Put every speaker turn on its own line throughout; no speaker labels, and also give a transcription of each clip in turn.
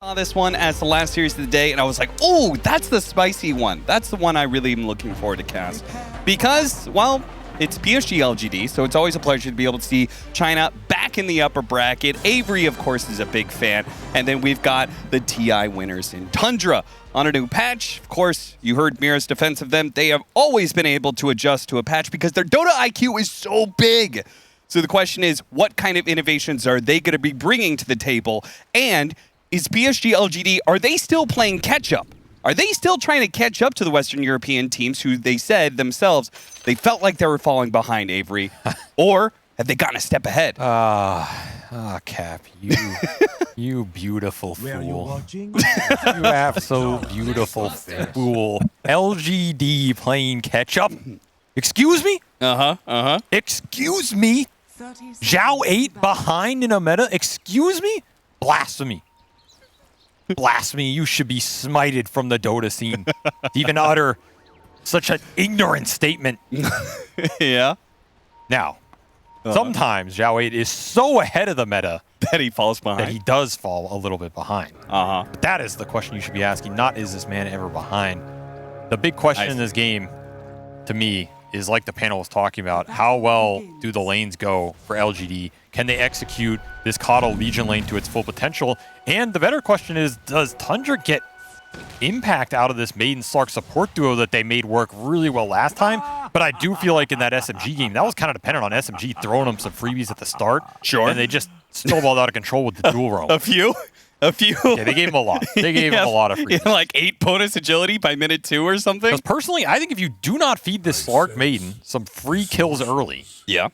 Saw this one as the last series of the day, and I was like, oh, that's the spicy one. That's the one I really am looking forward to cast. Because, well, it's PSG.LGD, so it's always a pleasure to be able to see China back in the upper bracket. Avery, of course, is a big fan. And then we've got the TI winners in Tundra on a new patch. Of course, you heard Mira's defense of them. They have always been able to adjust to a patch because their Dota IQ is so big. So the question is, what kind of innovations are they going to be bringing to the table? And is PSG.LGD, are they still playing catch-up? Are they still trying to catch up to the Western European teams who they said themselves they felt like they were falling behind, Avery? Or have they gotten a step ahead?
Cap, you beautiful fool. You absolute beautiful fool. LGD playing catch-up? Excuse me? Excuse me? Zhao 8 behind in a meta? Excuse me? Blasphemy. Blasphemy. You should be smited from the Dota scene to even utter such an ignorant statement.
Yeah.
Now, sometimes Zhao 8 is so ahead of the meta
that he falls behind.
that he does fall a little bit behind. But that is the question you should be asking, not is this man ever behind. The big question in this game, to me, is like the panel was talking about, how well do the lanes go for LGD? Can they execute this Coddle Legion lane to its full potential? And the better question is, does Tundra get impact out of this Maiden Slark support duo that they made work really well last time? But I do feel like in that SMG game, that was kind of dependent on SMG throwing them some freebies at the start.
Sure.
And they just snowballed out of control with the dual roam.
A few?
Yeah, they gave him a lot. They gave him a lot of freebies.
Yeah, like 8 bonus agility by minute 2 or something?
Because personally, I think if you do not feed this Slark Maiden some free kills early,
Yeah.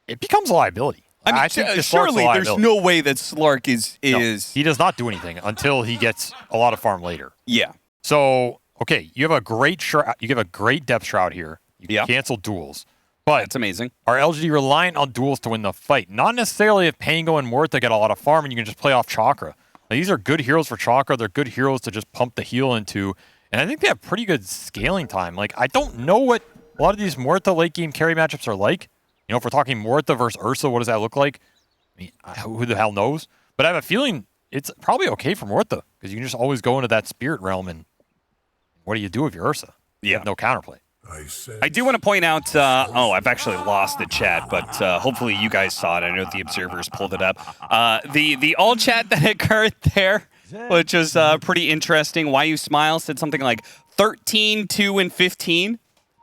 it becomes a liability.
I mean,
think this Slark's a
surely there's
liability.
no way that Slark is...
No, he does not do anything until he gets a lot of farm later.
Yeah.
So, okay, you have a great you have a great depth shroud here. You can
Yeah.
cancel duels. But
That's amazing.
are LGD reliant on duels to win the fight? Not necessarily if Pango and Morta get a lot of farm and you can just play off Chakra. Now, these are good heroes for Chakra. They're good heroes to just pump the heal into. And I think they have pretty good scaling time. Like, I don't know what a lot of these Morta late game carry matchups are like. You know, if we're talking Morta versus Ursa, what does that look like? I mean, who the hell knows? But I have a feeling it's probably okay for Morta because you can just always go into that spirit realm and what do you do if you're Ursa? You have no counterplay.
I do want to point out, I've actually lost the chat, but hopefully you guys saw it. I know the observers pulled it up. The all chat that occurred there, which was pretty interesting. Why You Smile said something like 13, 2, and 15.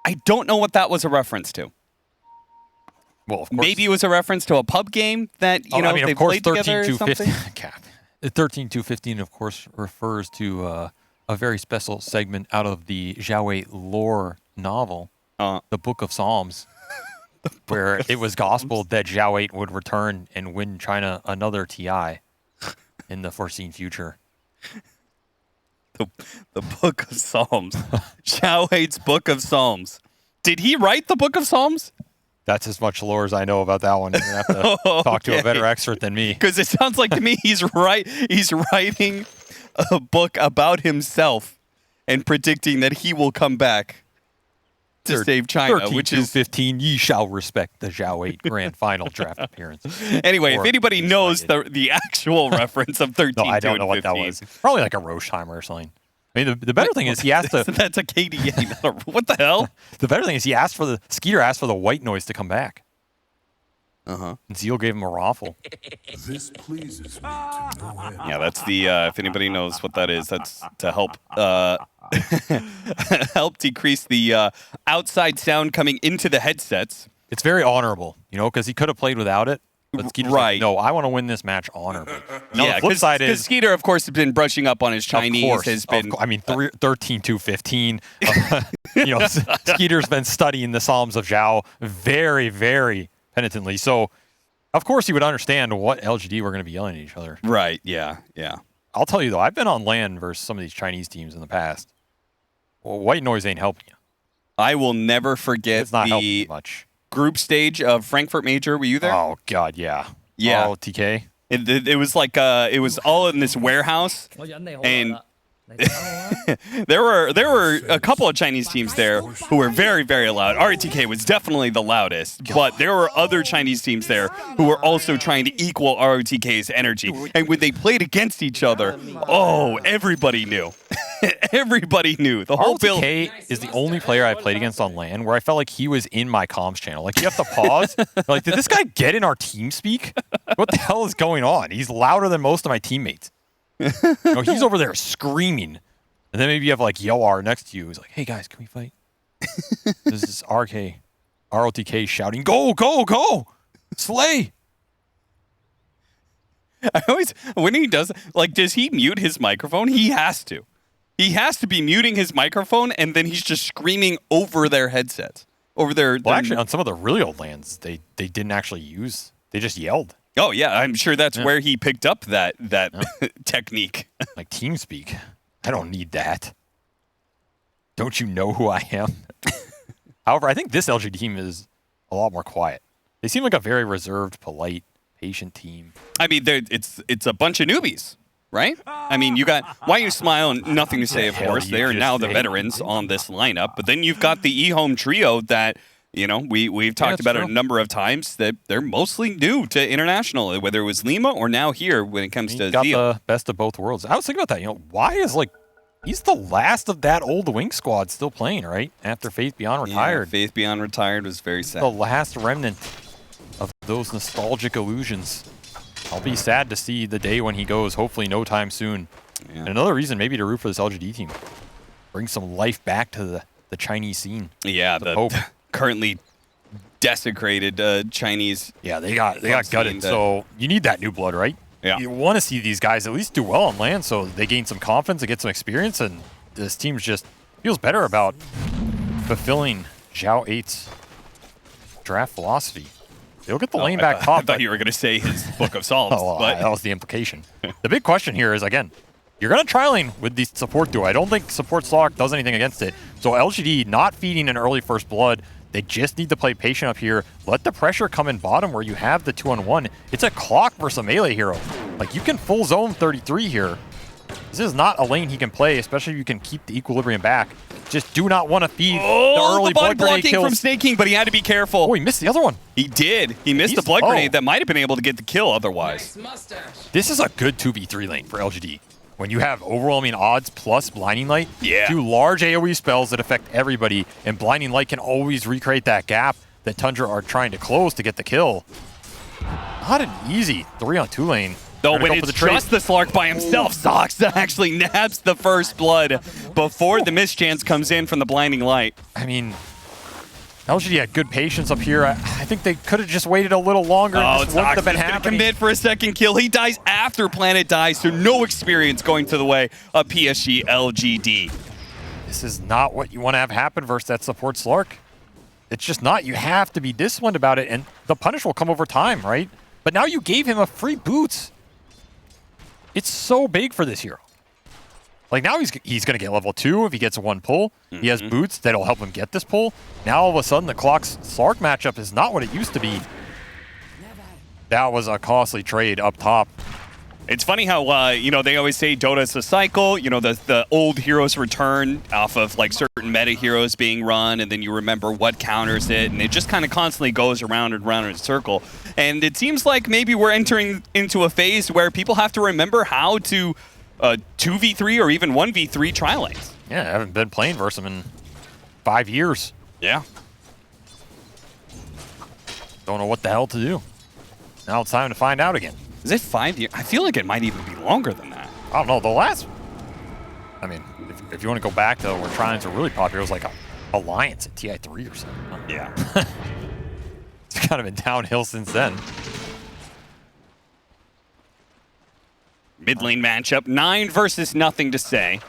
I don't know what that was a reference to.
Well, of course.
Maybe it was a reference to a pub game that, you know,
I mean,
they
of course,
played together or
13-2-15.
something.
Cap. 13-2-15, of course, refers to a very special segment out of the Zhao 8 lore novel, the Book of Psalms, where it was gospeled that Zhao 8 would return and win China another TI in the foreseen future.
The Book of Psalms. Zhao 8's Book of Psalms. Did he write the Book of Psalms?
That's as much lore as I know about that one. You're going to have to talk to a better expert than me.
Because it sounds like to me he's writing a book about himself and predicting that he will come back to save China, which is
15. Ye shall respect the Zhao 8 Grand Final draft appearance.
Anyway, if anybody knows the actual reference of 13,
no, I don't know
15.
what that was. Probably like a Rosheimer or something. I mean, the better thing is he asked
That's a KDA. Not a, what the hell?
The better thing is Skeeter asked for the white noise to come back. And Zeal gave him a raffle.
This pleases me to no end.
Yeah, that's the if anybody knows what that is, that's to help help decrease the outside sound coming into the headsets.
It's very honorable, you know, because he could have played without it. But Skeeter's like, no, I want to win this match honorably. Now, the flip side is
Skeeter, of course, has been brushing up on his Chinese.
I mean, 13-2-15. You know, Skeeter's been studying the Psalms of Zhao very, very penitently. So, of course, he would understand what LGD were going to be yelling at each other.
Right, yeah, yeah.
I'll tell you, though, I've been on LAN versus some of these Chinese teams in the past. Well, white noise ain't helping you.
I will never forget
It's not helping
the
you much.
group stage of Frankfurt Major. Were you there?
Oh, God, yeah.
Yeah.
Oh, TK.
It was like it was all in this warehouse, and There were a couple of Chinese teams there who were very, very loud. RTK was definitely the loudest, but there were other Chinese teams there who were also trying to equal RTK's energy. And when they played against each other, oh, everybody knew. Everybody knew. The whole build.
RTK is the only player I played against on LAN where I felt like he was in my comms channel. Like, you have to pause. Like, did this guy get in our team speak? What the hell is going on? He's louder than most of my teammates. No, he's over there screaming. And then maybe you have like Yoar next to you. He's like, hey guys, can we fight? This is ROTK shouting, go, go, go! Slay!
I always, when he does, like, does he mute his microphone? He has to. He has to be muting his microphone, and then he's just screaming over their headsets. Over their...
Well, actually, on some of the really old lands, they didn't actually use... They just yelled.
Oh, yeah. I'm sure that's where he picked up that technique.
Like TeamSpeak. I don't need that. Don't you know who I am? However, I think this LGD team is a lot more quiet. They seem like a very reserved, polite, patient team.
I mean, it's a bunch of newbies, right? I mean, you got Why You Smile and Nothing to Say, of course. They are now the veterans on this lineup. But then you've got the eHome trio that... You know, we've talked about it a number of times that they're mostly new to international, whether it was Lima or now here when it comes to
got
Zeo.
The best of both worlds. I was thinking about that. You know, why is he's the last of that old Wing squad still playing, right? After Faith Beyond retired.
Yeah, Faith Beyond retired was very sad.
The last remnant of those nostalgic illusions. I'll be sad to see the day when he goes, hopefully no time soon. Yeah. And another reason maybe to root for this LGD team. Bring some life back to the Chinese scene.
Yeah, the Pope. Currently desecrated Chinese.
Yeah, they got gutted. So you need that new blood, right?
Yeah.
You want to see these guys at least do well on LAN, so they gain some confidence and get some experience, and this team just feels better about fulfilling Zhao 8's draft philosophy. They'll get the lane back top.
I thought you were going to say his Book of Psalms.
Well,
but
that was the implication. The big question here is, again, you're going to try lane with the support duo. I don't think support Slark does anything against it. So LGD not feeding an early first blood. They just need to play patient up here. Let the pressure come in bottom where you have the 2-on-1. It's a clock versus a melee hero. Like, you can full zone 33 here. This is not a lane he can play, especially if you can keep the equilibrium back. Just do not want to feed the early blood grenade kills.
From Snake King, but he had to be careful.
Oh, he missed the other one.
He did. He missed the blood grenade that might have been able to get the kill otherwise.
This is a good 2v3 lane for LGD. When you have overwhelming odds plus Blinding Light, two large AoE spells that affect everybody, and Blinding Light can always recreate that gap that Tundra are trying to close to get the kill. Not an easy 3-on-2 lane.
Though when it's just the Slark by himself, Zox actually nabs the first blood before the mischance comes in from the Blinding Light.
I mean, LGD had good patience up here. I think they could have just waited a little longer.
Oh, Zox is going to commit for a second kill. He dies after Planet dies, so no experience going to the way of PSG.LGD.
This is not what you want to have happen versus that support Slark. It's just not. You have to be disciplined about it, and the punish will come over time, right? But now you gave him a free boots. It's so big for this hero. Like, now he's going to get level 2 if he gets one pull. He has boots that'll help him get this pull. Now, all of a sudden, the Clock's Slark matchup is not what it used to be. That was a costly trade up top.
It's funny how, you know, they always say Dota is a cycle. You know, the old heroes return off of, like, certain meta heroes being run, and then you remember what counters it, and it just kind of constantly goes around and around in a circle. And it seems like maybe we're entering into a phase where people have to remember how to 2v3 or even 1v3 trial lanes.
Yeah, I haven't been playing versus him in 5 years.
Yeah.
Don't know what the hell to do. Now it's time to find out again.
Is it 5 years? I feel like it might even be longer than that.
I don't know. The last... I mean, if you want to go back to where Trines are really popular, it was like a Alliance at TI3 or something.
Yeah.
It's kind of been downhill since then.
Mid lane matchup. 9 versus Nothing to Say.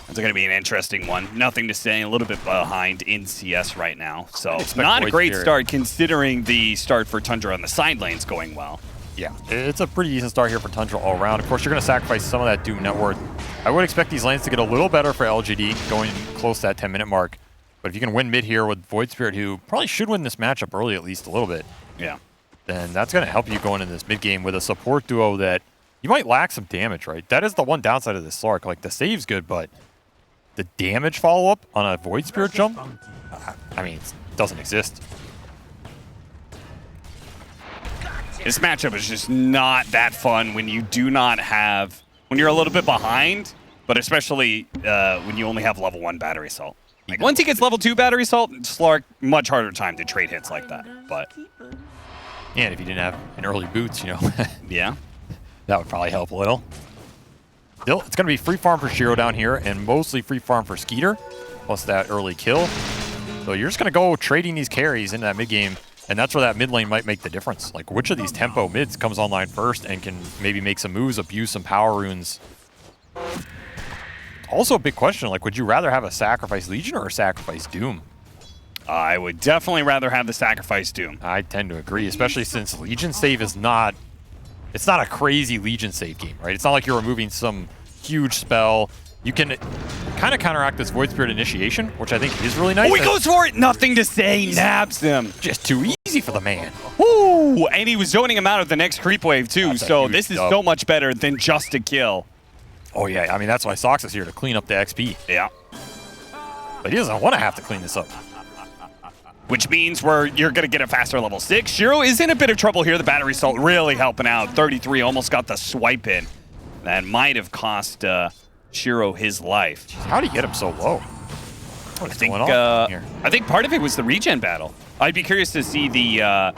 That's going to be an interesting one. Nothing to Say, a little bit behind in CS right now. So not a great start considering the start for Tundra on the side lanes going well.
Yeah, it's a pretty decent start here for Tundra all around. Of course, you're going to sacrifice some of that Doom net worth. I would expect these lanes to get a little better for LGD going close to that 10-minute mark. But if you can win mid here with Void Spirit, who probably should win this matchup early at least a little bit,
yeah,
then that's going to help you going into this mid game with a support duo that You might lack some damage, right? That is the one downside of this Slark. Like, the save's good, but the damage follow-up on a Void Spirit jump, I mean, it doesn't exist.
This matchup is just not that fun when you do not have, when you're a little bit behind, but especially when you only have level 1 battery assault. Like once he gets level 2 battery assault, Slark, much harder time to trade hits like that. But
yeah, and if you didn't have an early boots, you know,
yeah,
that would probably help a little. Still, it's going to be free farm for Shiro down here, and mostly free farm for Skeeter, plus that early kill. So you're just going to go trading these carries into that mid game. And that's where that mid lane might make the difference. Like, which of these tempo mids comes online first and can maybe make some moves, abuse some power runes? Also a big question, like, would you rather have a Sacrifice Legion or a Sacrifice Doom?
I would definitely rather have the Sacrifice Doom.
I tend to agree, especially since Legion save is not... It's not a crazy Legion save game, right? It's not like you're removing some huge spell. You can kind of counteract this Void Spirit initiation, which I think is really nice.
Oh, he goes for it! Nothing to say, nabs him.
Just too easy for the man.
Woo! And he was zoning him out of the next creep wave, too.
That's
So this is
dub.
so much better than just a kill.
Oh, yeah. I mean, that's why Sox is here, to clean up the XP.
Yeah.
But he doesn't want to have to clean this up.
Which means you're going to get a faster level 6. Shiro is in a bit of trouble here. The battery assault really helping out. 33 almost got the swipe in. That might have cost Shiro his life.
Jeez, how did he get him so low? What is going on here?
I think part of it was the regen battle. I'd be curious to see the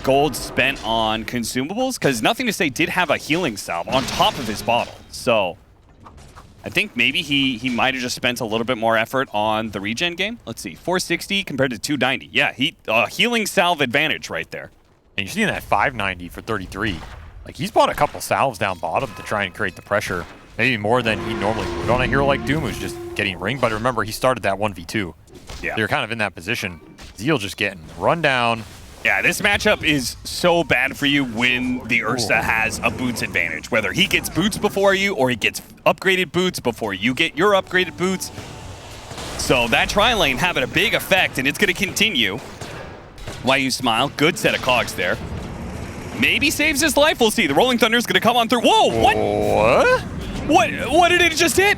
gold spent on consumables, because Nothing to Say did have a healing salve on top of his bottle. So I think maybe he might have just spent a little bit more effort on the regen game. Let's see, 460 compared to 290. Yeah, healing salve advantage right there.
And you're seeing that 590 for 33. Like, he's bought a couple salves down bottom to try and create the pressure. Maybe more than he normally would on a hero like Doom, who's just getting ringed. But remember, he started that 1v2.
Yeah.
They're kind of in that position. Zeal just getting run down.
Yeah, this matchup is so bad for you when the Ursa has a boots advantage. Whether he gets boots before you or he gets upgraded boots before you get your upgraded boots. So that tri-lane having a big effect, and it's going to continue. Why you smile? Good set of cogs there. Maybe saves his life. We'll see. The Rolling Thunder is going to come on through. Whoa, what? What did it just hit?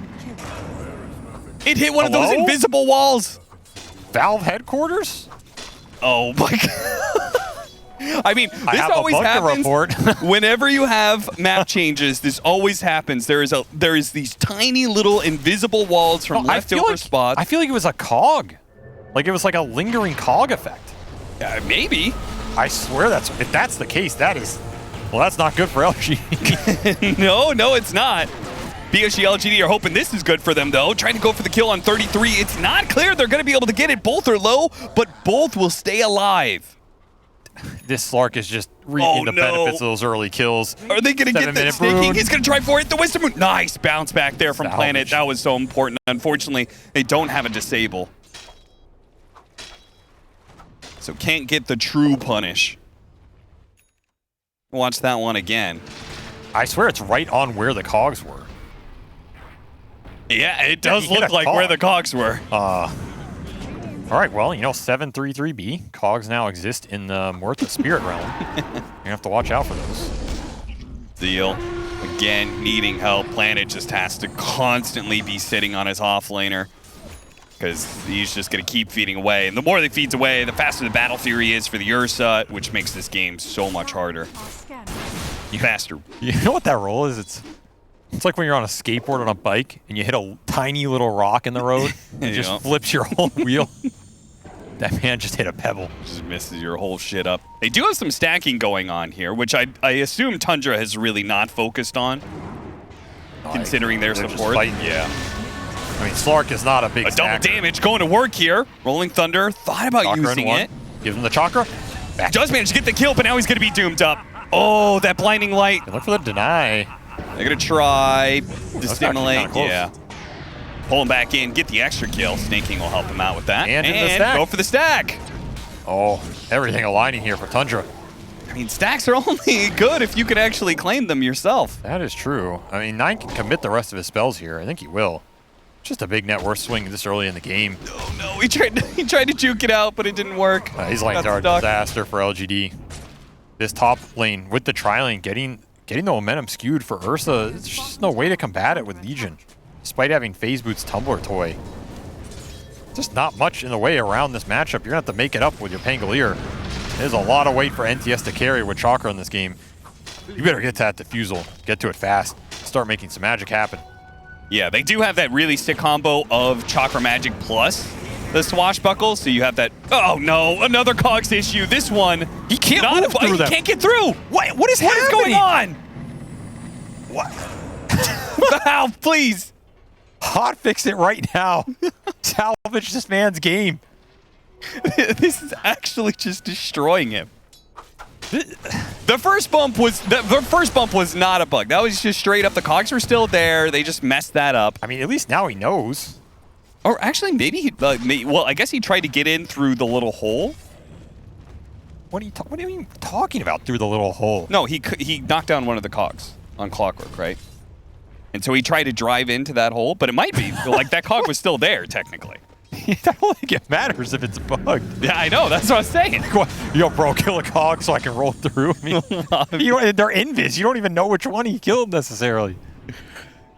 It hit one of those invisible walls.
Valve headquarters?
Oh my god. I mean, this always happens whenever you have map changes. This always happens. There is these tiny little invisible walls from leftover spots.
I feel like it was a cog. Like, it was like a lingering cog effect.
Maybe.
I swear if that's the case, that's not good for LG.
No, it's not. PSG.LGD are hoping this is good for them, though. Trying to go for the kill on 33. It's not clear they're going to be able to get it. Both are low, but both will stay alive.
This Slark is just reaping the benefits of those early kills.
Are they going to get that snaking? He's going to try for it. The Wisdom Moon. Nice bounce back there from Planet. That was so important. Unfortunately, they don't have a disable. So can't get the true punish. Watch that one again.
I swear it's right on where the cogs were.
Yeah, it does look like where the cogs were.
All right, well, 733B. Cogs now exist in the Muerta Spirit realm. You're going to have to watch out for those.
Zeal, again, needing help. Planet just has to constantly be sitting on his offlaner, because he's just going to keep feeding away. And the more that feeds away, the faster the battle theory is for the Ursa, which makes this game so much harder. Faster.
You know what that roll is? It's like when you're on a skateboard on a bike and you hit a tiny little rock in the road and it just flips your whole wheel. That man just hit a pebble.
Just messes your whole shit up. They do have some stacking going on here, which I assume Tundra has really not focused on, considering their support.
Yeah. I mean, Slark is not a big
double damage going to work here. Rolling Thunder thought about using it.
Gives him the chakra.
Does manage to get the kill, but now he's going to be doomed up. Oh, that blinding light.
Look for the deny.
They're going to try to stimulate. Yeah. Pull him back in, get the extra kill. Snaking will help him out with that.
And
go for the stack.
Oh, everything aligning here for Tundra.
I mean, stacks are only good if you can actually claim them yourself.
That is true. I mean, 9 can commit the rest of his spells here. I think he will. Just a big net worth swing this early in the game.
Oh no, he tried to juke it out, but it didn't work.
These lanes are a disaster for LGD. This top lane with the tri-lane getting getting the momentum skewed for Ursa. There's just no way to combat it with Legion, despite having FaZe Boots Tumbler toy. Just not much in the way around this matchup. You're gonna have to make it up with your Pangolier. There's a lot of weight for NTS to carry with Chakra in this game. You better get to that defusal, get to it fast, start making some magic happen.
Yeah, they do have that really sick combo of Chakra Magic plus the Swashbuckle, so you have that. Oh no, another Cogs issue. This one,
he can't move through them.
He can't get through. What is going on?
What?
How, please.
Hot fix it right now. Salvage this man's game.
This is actually just destroying him. The first bump was not a bug. That was just straight up. The cogs were still there. They just messed that up.
I mean, at least now he knows.
Or actually, maybe he. Well, I guess he tried to get in through the little hole.
What are you even talking about through the little hole?
No, he knocked down one of the cogs on Clockwork, right? And so he tried to drive into that hole, but it might be like that cog was still there technically.
I don't think it matters if it's bugged.
Yeah, I know. That's what I was saying.
Yo, bro, kill a cog so I can roll through. I mean, they're invis. You don't even know which one he killed necessarily.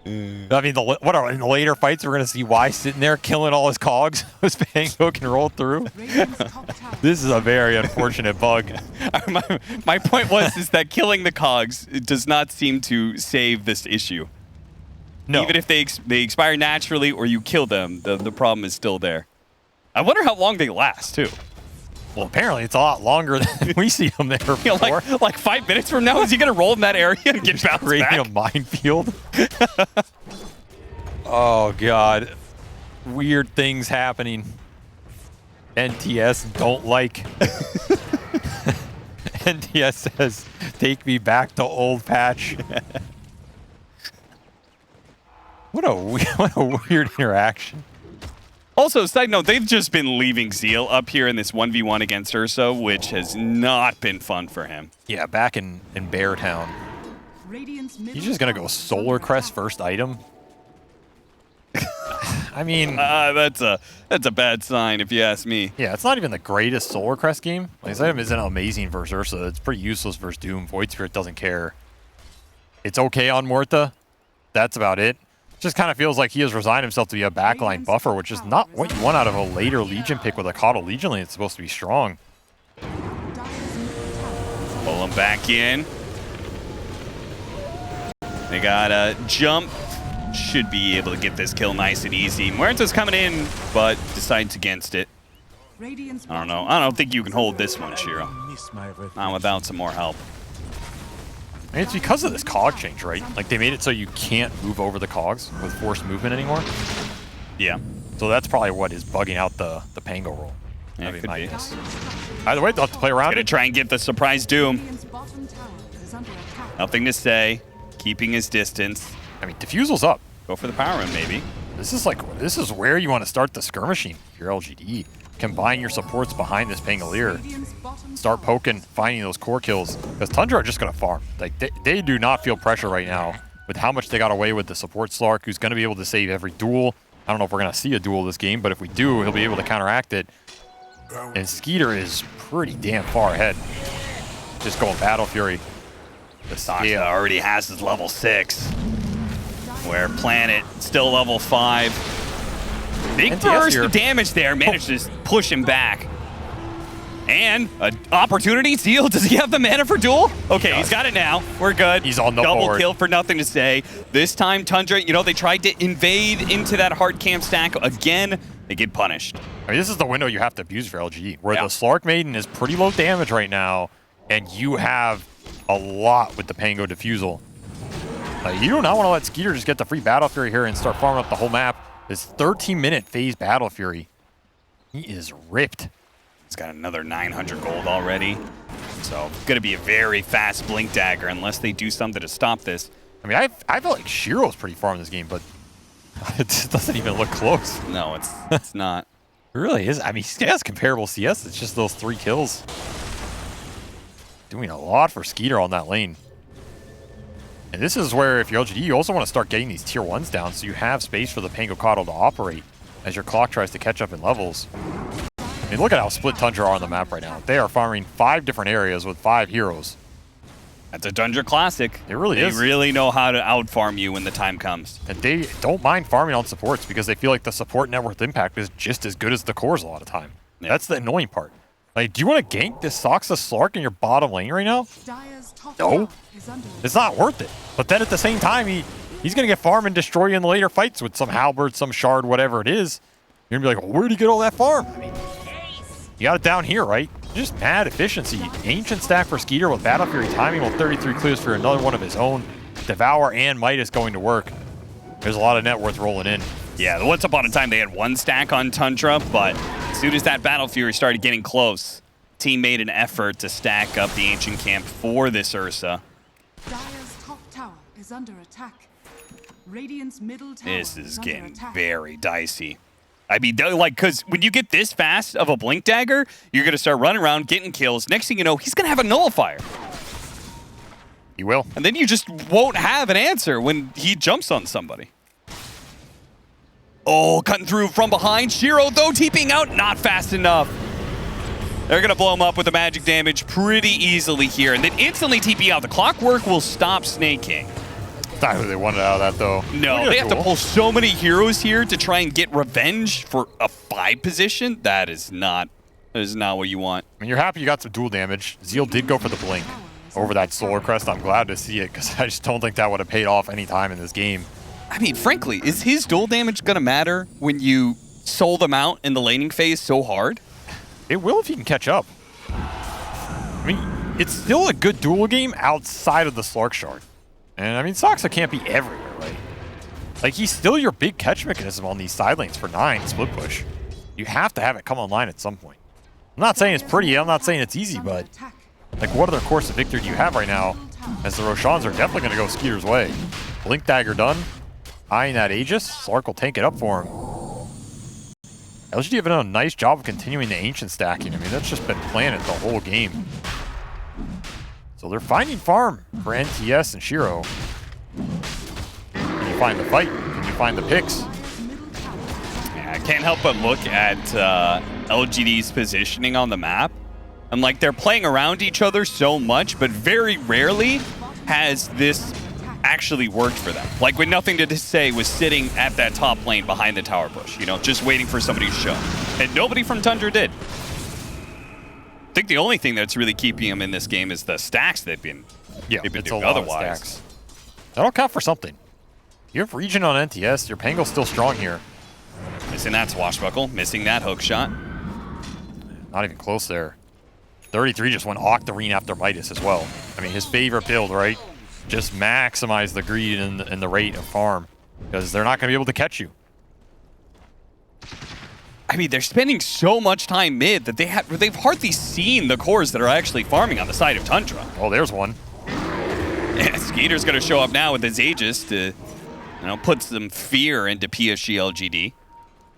I mean, in the later fights, we're going to see Y sitting there killing all his cogs. His Pango can roll through. This is a very unfortunate bug.
My point is that killing the cogs does not seem to save this issue. No. Even if they expire naturally or you kill them, the problem is still there. I wonder how long they last, too.
Well, apparently it's a lot longer than we see them there before.
You know, like 5 minutes from now, is he going to roll in that area and get bounced back?
A minefield. Oh, God. Weird things happening. NTS don't like. NTS says, take me back to old patch. What a weird interaction.
Also, side note, they've just been leaving Zeal up here in this 1v1 against Ursa, which has not been fun for him.
Yeah, back in Bear Town. He's just going to go Solar Crest first item. I mean...
that's a bad sign, if you ask me.
Yeah, it's not even the greatest Solar Crest game. Like, this item isn't amazing versus Ursa. It's pretty useless versus Doom. Void Spirit doesn't care. It's okay on Morta. That's about it. Just kind of feels like he has resigned himself to be a backline buffer, which is not what you want out of a later Legion pick with a Caudal Legion lane. It's supposed to be strong.
Pull him back in. They got a jump. Should be able to get this kill nice and easy. Muerta's coming in, but decides against it. I don't know. I don't think you can hold this one, Shiro. Not without some more help.
I mean, it's because of this cog change, right? Like, they made it so you can't move over the cogs with forced movement anymore.
Yeah.
So that's probably what is bugging out the Pango roll.
Yeah, could be.
Either way, they'll have to play around
it. Try and get the surprise Doom. Nothing to say. Keeping his distance.
I mean, Diffusal's up.
Go for the power run, maybe.
This is where you want to start the skirmishing. Your LGD. Combine your supports behind this Pangolier. Start poking, finding those core kills. Because Tundra are just going to farm. Like, they do not feel pressure right now with how much they got away with the support Slark, who's going to be able to save every duel. I don't know if we're going to see a duel this game, but if we do, he'll be able to counteract it. And Skeeter is pretty damn far ahead. Just going Battle Fury.
The Saksa already has his level 6. Where Planet still level 5. Big burst of damage there. Managed to push him back. And an opportunity. Zeal, does he have the mana for duel? Okay, he's got it now. We're good.
He's on the
Double
board.
Kill for nothing to say. This time, Tundra, you know, they tried to invade into that hard camp stack. Again, they get punished.
I mean, this is the window you have to abuse for LGD, where the Slark Maiden is pretty low damage right now, and you have a lot with the Pango Diffusal. You do not want to let Skeeter just get the free Battle Fury here and start farming up the whole map. This 13-minute phase Battle Fury. He is ripped.
He's got another 900 gold already. So, going to be a very fast Blink Dagger unless they do something to stop this.
I mean, I feel like Shiro's pretty far in this game, but it doesn't even look close.
No, it's not.
It really is. I mean, he has comparable CS. It's just those 3 kills. Doing a lot for Skeeter on that lane. And this is where, if you're LGD, you also want to start getting these tier 1s down so you have space for the Pango Caudal to operate as your clock tries to catch up in levels. I mean, look at how split Tundra are on the map right now. They are farming 5 different areas with 5 heroes.
That's a Tundra classic.
It really is.
They really know how to out-farm you when the time comes.
And they don't mind farming on supports because they feel like the support net worth impact is just as good as the cores a lot of time. Yeah. That's the annoying part. Like, do you want to gank this Soxa Slark in your bottom lane right now? No. It's not worth it. But then at the same time, he's going to get farm and destroy you in the later fights with some halberd, some shard, whatever it is. You're going to be like, well, where'd you get all that farm? I mean, you got it down here, right? Just mad efficiency. Ancient stack for Skeeter with Battle Fury timing while 33 clears for another one of his own. Devour and Midas going to work. There's a lot of net worth rolling in.
Yeah, once upon a time they had one stack on Tundra, but as soon as that Battle Fury started getting close, team made an effort to stack up the Ancient Camp for this Ursa.
Dire's top tower is under attack. Radiant's middle tower
This is getting very dicey. I mean, like, because when you get this fast of a Blink Dagger, you're going to start running around, getting kills. Next thing you know, he's going to have a Nullifier.
He will.
And then you just won't have an answer when he jumps on somebody. Oh, cutting through from behind. Shiro, though, TPing out, not fast enough. They're going to blow him up with the magic damage pretty easily here. And then instantly TP out. The Clockwork will stop Snake King.
Not who they wanted out of that, though.
No, they have to pull so many heroes here to try and get revenge for a 5 position. That is not what you want.
I mean, you're happy you got some dual damage. Zeal did go for the Blink over that Solar Crest. I'm glad to see it because I just don't think that would have paid off any time in this game.
I mean, frankly, is his dual damage going to matter when you soul them out in the laning phase so hard?
It will if he can catch up. I mean, it's still a good duel game outside of the Slark Shard. And, I mean, Soxa can't be everywhere, right? Like, he's still your big catch mechanism on these side lanes for 9 split push. You have to have it come online at some point. I'm not saying it's pretty, I'm not saying it's easy, but, like, what other course of victory do you have right now? As the Roshans are definitely going to go Skeeter's way. Blink Dagger done. Eyeing that Aegis. Slark will tank it up for him. LGD have done a nice job of continuing the Ancient stacking. I mean, that's just been planted the whole game. So they're finding farm for NTS and Shiro. Can you find the fight? Can you find the picks?
Yeah, I can't help but look at LGD's positioning on the map. And like they're playing around each other so much, but very rarely has this actually worked for them. Like when Nothing to Say was sitting at that top lane behind the tower bush, you know, just waiting for somebody to show. And nobody from Tundra did. I think the only thing that's really keeping him in this game is the stacks they've been doing otherwise.
That'll count for something. You have Region on NTS, your Pangle's still strong here.
Missing that swashbuckle, missing that hook shot.
Not even close there. 33 just went Octarine after Midas as well. I mean, his favorite build, right? Just maximize the greed and the rate of farm because they're not going to be able to catch you.
I mean, they're spending so much time mid that they've hardly seen the cores that are actually farming on the side of Tundra.
Oh, there's one.
And Skeeter's going to show up now with his Aegis to, put some fear into PSG.LGD.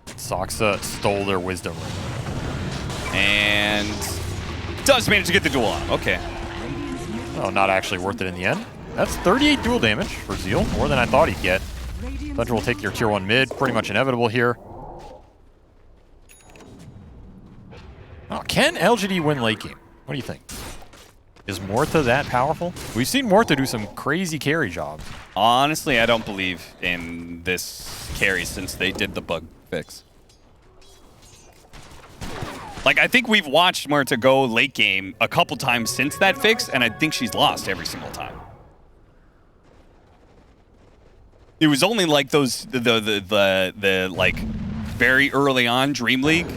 Soxa stole their wisdom.
And does manage to get the duel on him. Okay.
Oh, not actually worth it in the end. That's 38 dual damage for Zeal, more than I thought he'd get. Tundra will take your tier 1 mid, pretty much inevitable here. Oh, can LGD win late game? What do you think? Is Morta that powerful? We've seen Morta do some crazy carry jobs.
Honestly, I don't believe in this carry since they did the bug fix. Like, I think we've watched Morta go late game a couple times since that fix, and I think she's lost every single time. It was only like those the like very early on Dream League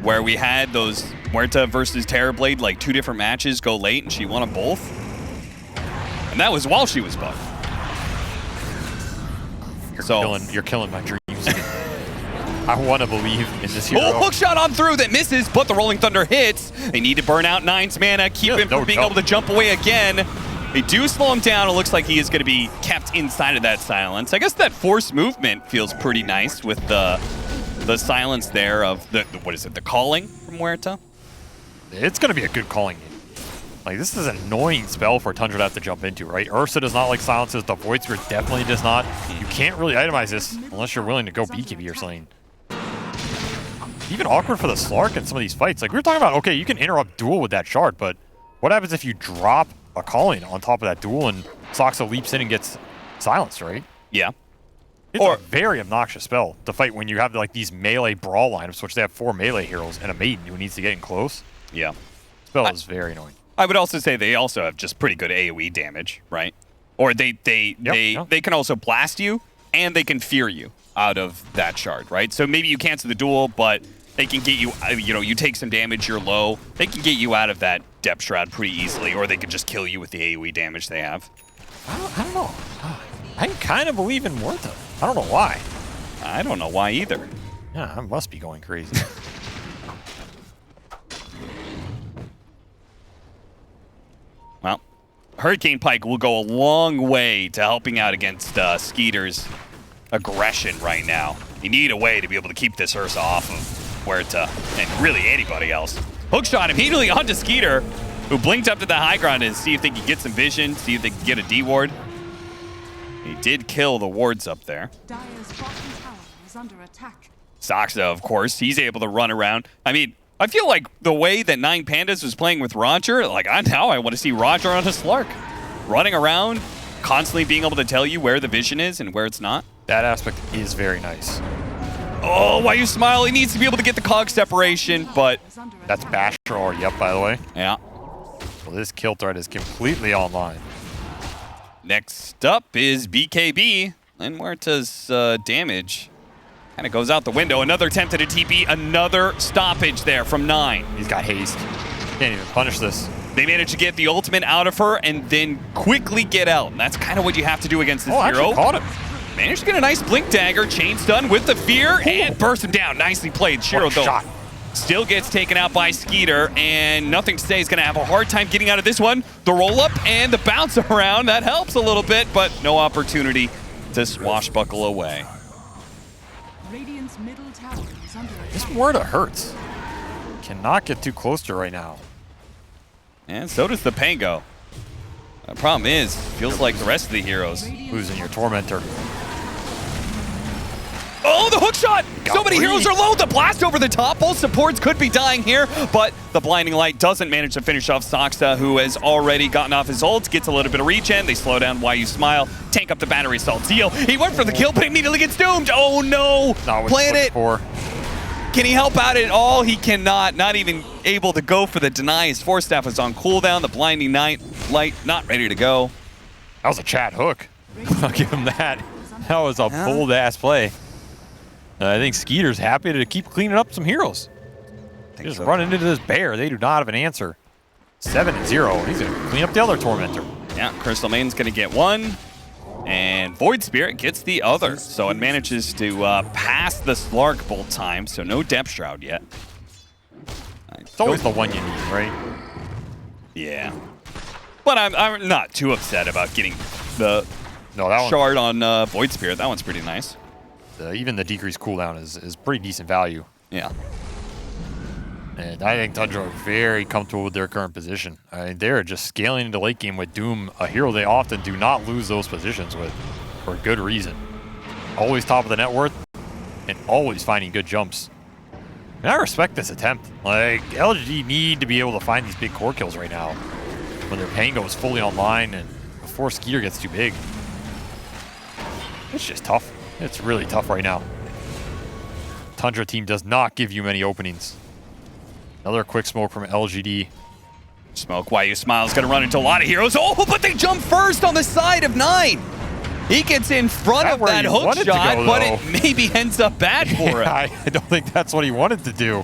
where we had those Muerta versus Terrorblade, like 2 different matches go late and she won them both. And that was while she was bugged.
You're killing my dreams. I want to believe in this hero.
Oh, hook shot on through that misses, but the Rolling Thunder hits. They need to burn out 9's mana, keep him from being able to jump away again. They do slow him down. It looks like he is going to be kept inside of that silence. I guess that forced movement feels pretty nice with the silence there of the calling from Muerta.
It's going to be a good calling game. Like, this is an annoying spell for Tundra to have to jump into, right? Ursa does not like silences. The Void Spirit definitely does not. You can't really itemize this unless you're willing to go BKB or something. Even awkward for the Slark in some of these fights. Like, we were talking about, okay, you can interrupt duel with that shard, but what happens if you drop a calling on top of that duel, and Soxa leaps in and gets silenced, right?
Yeah.
It's a very obnoxious spell to fight when you have like these melee brawl lineups, which they have 4 melee heroes and a maiden who needs to get in close.
Yeah.
Spell is very annoying.
I would also say they also have just pretty good AoE damage, right? Or they can also blast you and they can fear you out of that shard, right? So maybe you cancel the duel, but they can get you, you take some damage, you're low. They can get you out of that depth shroud pretty easily, or they can just kill you with the AoE damage they have.
I don't know. I kind of believe in Muerta. I don't know why.
I don't know why either.
Yeah, I must be going crazy.
Well, Hurricane Pike will go a long way to helping out against Skeeter's aggression right now. You need a way to be able to keep this Ursa off of Huerta and really anybody else. Hookshot immediately onto Skeeter, who blinked up to the high ground to see if they could get some vision, see if they could get a D ward. He did kill the wards up there.
Dire's bottom tower is under attack.
Soxa, of course, he's able to run around. I mean, I feel like the way that Nine Pandas was playing with Roger, like now I want to see Roger on a Slark. Running around, constantly being able to tell you where the vision is and where it's not.
That aspect is very nice.
Oh, why you smile? He needs to be able to get the cog separation, but...
That's Basher already up, by the way.
Yeah.
So this kill threat is completely online.
Next up is BKB. And Muerta's damage kind of goes out the window. Another attempt at a TP, another stoppage there from 9.
He's got haste. Can't even punish this.
They managed to get the ultimate out of her and then quickly get out. And that's kind of what you have to do against this hero.
Actually caught him.
Managed to get a nice blink dagger, chain stun with the fear, and burst him down. Nicely played. Shiro, though,
shot.
Still gets taken out by Skeeter, and Nothing to Say is going to have a hard time getting out of this one. The roll-up and the bounce around, that helps a little bit, but no opportunity to swashbuckle away.
Radiant's middle tower is under attack.
This Muerta hurts. Cannot get too close to her right now.
And so does the Pango. The problem is, feels like the rest of the heroes.
Losing your Tormentor.
Oh, the hook shot! So many heroes are low. The blast over the top. Both supports could be dying here, but the blinding light doesn't manage to finish off Soxa, who has already gotten off his ult, gets a little bit of regen. They slow down Why You Smile, tank up the battery assault Zeal. He went for the kill, but immediately gets doomed. Oh no! Planet! Can he help out at all? He cannot. Not even able to go for the deny. His Force Staff is on cooldown. The blinding light not ready to go.
That was a Chad hook. I'll give him that. That was a bold-ass play. I think Skeeter's happy to keep cleaning up some heroes. Just run into this bear. They do not have an answer. 7-0. He's going to clean up the other Tormentor.
Yeah, Crystal Main's going to get one. And Void Spirit gets the other. So it manages to pass the Slark both times. So no Depth Shroud yet.
It's always the one you need, right?
Yeah. But I'm not too upset about getting the
that
shard on Void Spirit. That one's pretty nice.
Even the decreased cooldown is pretty decent value.
Yeah.
And I think Tundra are very comfortable with their current position. I mean, they're just scaling into late game with Doom, a hero they often do not lose those positions with for good reason. Always top of the net worth and always finding good jumps. And I respect this attempt. Like, LGD need to be able to find these big core kills right now when their Pango is fully online and before Skeeter gets too big. It's just tough. It's really tough right now. Tundra team does not give you many openings. Another quick smoke from LGD.
Smoke Why You Smile is going to run into a lot of heroes. Oh, but they jump first on the side of 9. He gets in front of that hook shot, but it maybe ends up bad for him.
I don't think that's what he wanted to do.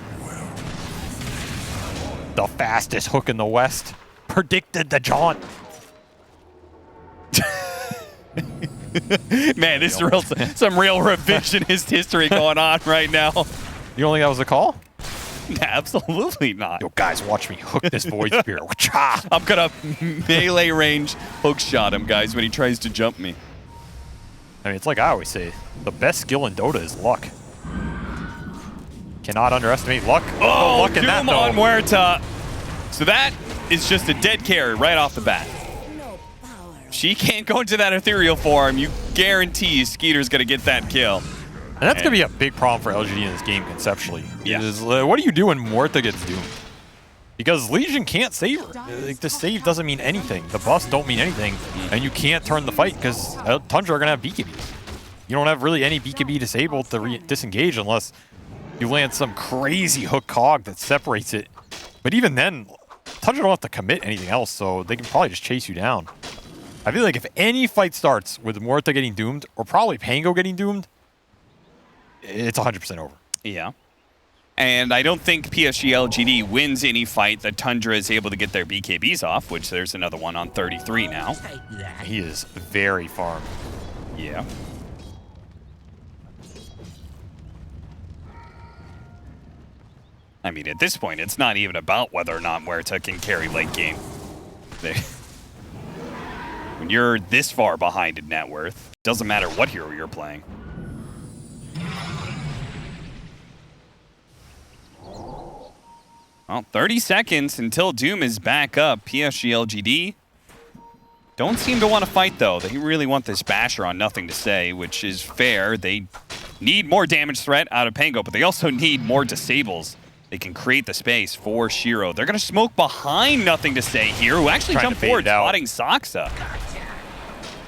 The fastest hook in the West. Predicted the jaunt.
Man, this is some real revisionist history going on right now.
You don't think that was a call?
Absolutely not.
Yo, guys, watch me hook this Void Spirit.
I'm going to melee range hook shot him, guys, when he tries to jump me.
I mean, it's like I always say, the best skill in Dota is luck. Cannot underestimate luck.
Oh,
luck in that,
Doom on Muerta. So that is just a dead carry right off the bat. She can't go into that ethereal form. You guarantee Skeeter's going to get that kill.
And that's going to be a big problem for LGD in this game conceptually.
Yeah.
What do you do when Muerta gets doomed? Because Legion can't save her. Like, the save doesn't mean anything. The buffs don't mean anything. And you can't turn the fight because Tundra are going to have BKBs. You don't have really any BKB disabled to disengage unless you land some crazy hook cog that separates it. But even then, Tundra don't have to commit anything else, so they can probably just chase you down. I feel like if any fight starts with Muerta getting doomed, or probably Pango getting doomed, it's 100% over.
Yeah. And I don't think PSG.LGD wins any fight that Tundra is able to get their BKBs off, which there's another one on 33 now.
He is very farmed.
Yeah. I mean, at this point, it's not even about whether or not Muerta can carry late game. When you're this far behind in net worth, doesn't matter what hero you're playing. Well, 30 seconds until Doom is back up. PSG.LGD don't seem to want to fight, though. They really want this Basher on Nothing to Say, which is fair. They need more damage threat out of Pango, but they also need more disables. They can create the space for Shiro. They're going to smoke behind Nothing to Say here, who actually jumped forward, spotting Saksa.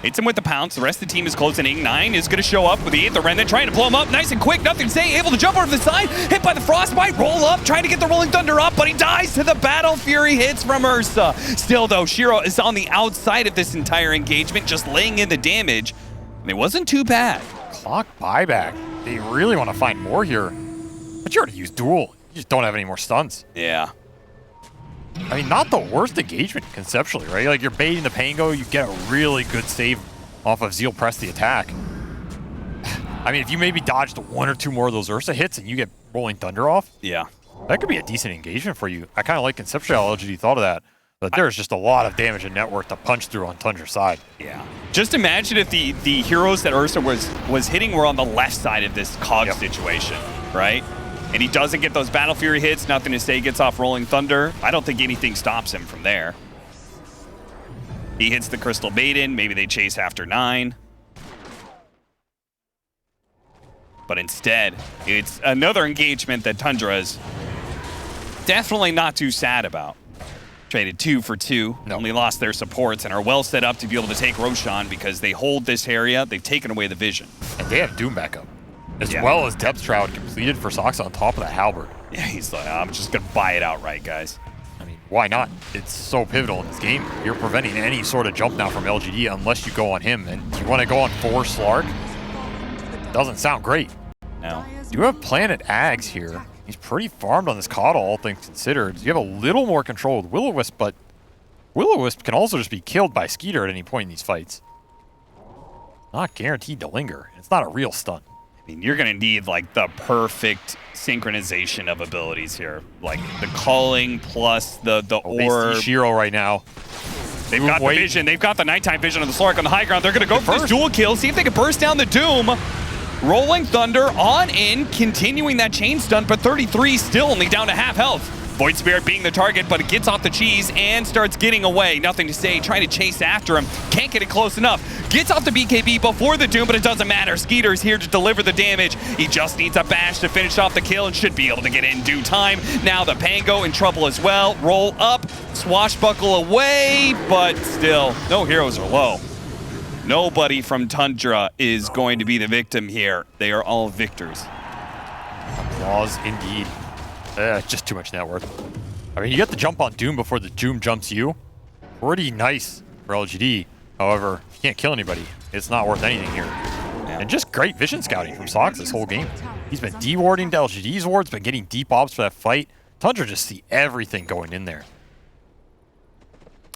Hits him with the pounce. The rest of the team is closing in. 9 is going to show up with the Aether Remnant, trying to blow him up. Nice and quick. Nothing to Say. Able to jump over the side. Hit by the Frostbite. Roll up. Trying to get the Rolling Thunder up, but he dies to the Battle Fury hits from Ursa. Still, though, Shiro is on the outside of this entire engagement, just laying in the damage. And it wasn't too bad.
Clock buyback. They really want to find more here. But you already used duel. You just don't have any more stuns.
Yeah.
I mean, not the worst engagement conceptually, right? Like, you're baiting the Pango, you get a really good save off of Zeal Press the attack. I mean, if you maybe dodged 1 or 2 more of those Ursa hits and you get Rolling Thunder off,
yeah,
that could be a decent engagement for you. I kind of like conceptually how LGD thought of that, but there's just a lot of damage and net worth to punch through on Tundra's side.
Yeah. Just imagine if the heroes that Ursa was hitting were on the left side of this cog situation, right? And he doesn't get those Battle Fury hits. Nothing to Say gets off Rolling Thunder. I don't think anything stops him from there. He hits the Crystal Maiden. Maybe they chase after 9. But instead, it's another engagement that Tundra is definitely not too sad about. Traded 2 for 2. Only lost their supports and are well set up to be able to take Roshan because they hold this area. They've taken away the vision.
And they have Doom backup. As well as Depth Shroud completed for Sox on top of the halberd.
Yeah, he's like, I'm just going to buy it outright, guys.
I mean, why not? It's so pivotal in this game. You're preventing any sort of jump now from LGD unless you go on him. And you want to go on 4 Slark? Doesn't sound great.
No.
You have Planet Ags here. He's pretty farmed on this Coddle, all things considered. You have a little more control with Will-O-Wisp, but Will-O-Wisp can also just be killed by Skeeter at any point in these fights. Not guaranteed to linger. It's not a real stun.
I mean, you're going to need, like, the perfect synchronization of abilities here. Like, the calling plus the orb.
They see Shiro right now.
They've got the vision. They've got the nighttime vision of the Slark on the high ground. They're going to go for this dual kill, see if they can burst down the Doom. Rolling Thunder on in, continuing that chain stun, but 33 still only down to half health. Void Spirit being the target, but it gets off the cheese and starts getting away. Nothing to Say, trying to chase after him. Can't get it close enough. Gets off the BKB before the Doom, but it doesn't matter. Skeeter's here to deliver the damage. He just needs a bash to finish off the kill and should be able to get it in due time. Now the Pango in trouble as well. Roll up, swashbuckle away, but still, no heroes are low. Nobody from Tundra is going to be the victim here. They are all victors.
Applause indeed. Just too much net worth. I mean, you get the jump on Doom before the Doom jumps you. Pretty nice for LGD. However, if you can't kill anybody, it's not worth anything here. Yeah. And just great vision scouting from Sox this whole game. He's been dewarding to LGD's wards, been getting deep ops for that fight. Tundra just see everything going in there.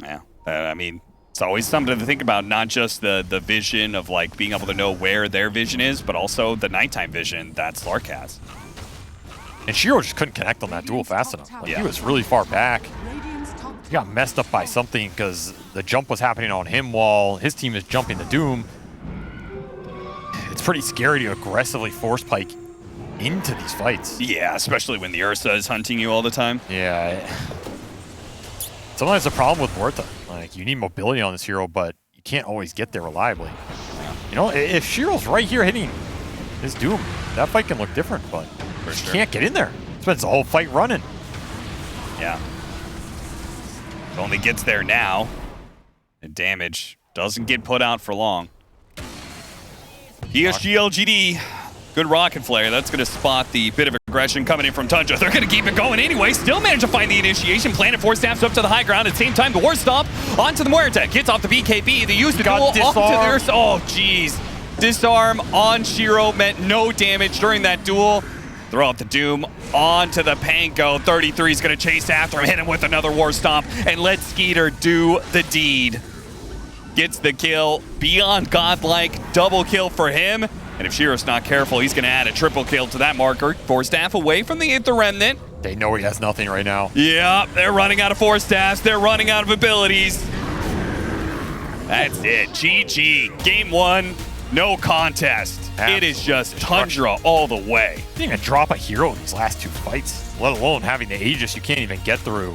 Yeah, I mean, it's always something to think about, not just the vision of, like, being able to know where their vision is, but also the nighttime vision that Slark has.
And Shiro just couldn't connect on that duel fast enough. Like, he was really far back. He got messed up by something because the jump was happening on him while his team is jumping the Doom. It's pretty scary to aggressively force pike into these fights.
Yeah, especially when the Ursa is hunting you all the time.
Yeah. Sometimes the problem with Muerta. Like, you need mobility on this hero, but you can't always get there reliably. You know, if Shiro's right here hitting his Doom, that fight can look different, but he can't get in there. Spends the whole fight running.
Yeah. Only gets there now. And damage doesn't get put out for long. PSG.LGD, good rocket flare. That's going to spot the bit of aggression coming in from Tundra. They're going to keep it going anyway. Still manage to find the initiation. Planet Force staffs up to the high ground. At the same time, the War Stomp onto the Muerta. Gets off the BKB. They use the duel onto their... Oh, jeez. Disarm on Shiro meant no damage during that duel. Throw out the Doom onto the Panko. 33 is going to chase after him, hit him with another War Stomp, and let Skeeter do the deed. Gets the kill, beyond godlike, double kill for him. And if Shiro's not careful, he's going to add a triple kill to that marker. Force staff away from the Aether Remnant.
They know he has nothing right now.
Yeah, they're running out of force staffs. They're running out of abilities. That's it. GG. Game 1, no contest. It is just Tundra all the way.
Didn't even drop a hero in these last 2 fights, let alone having the Aegis you can't even get through.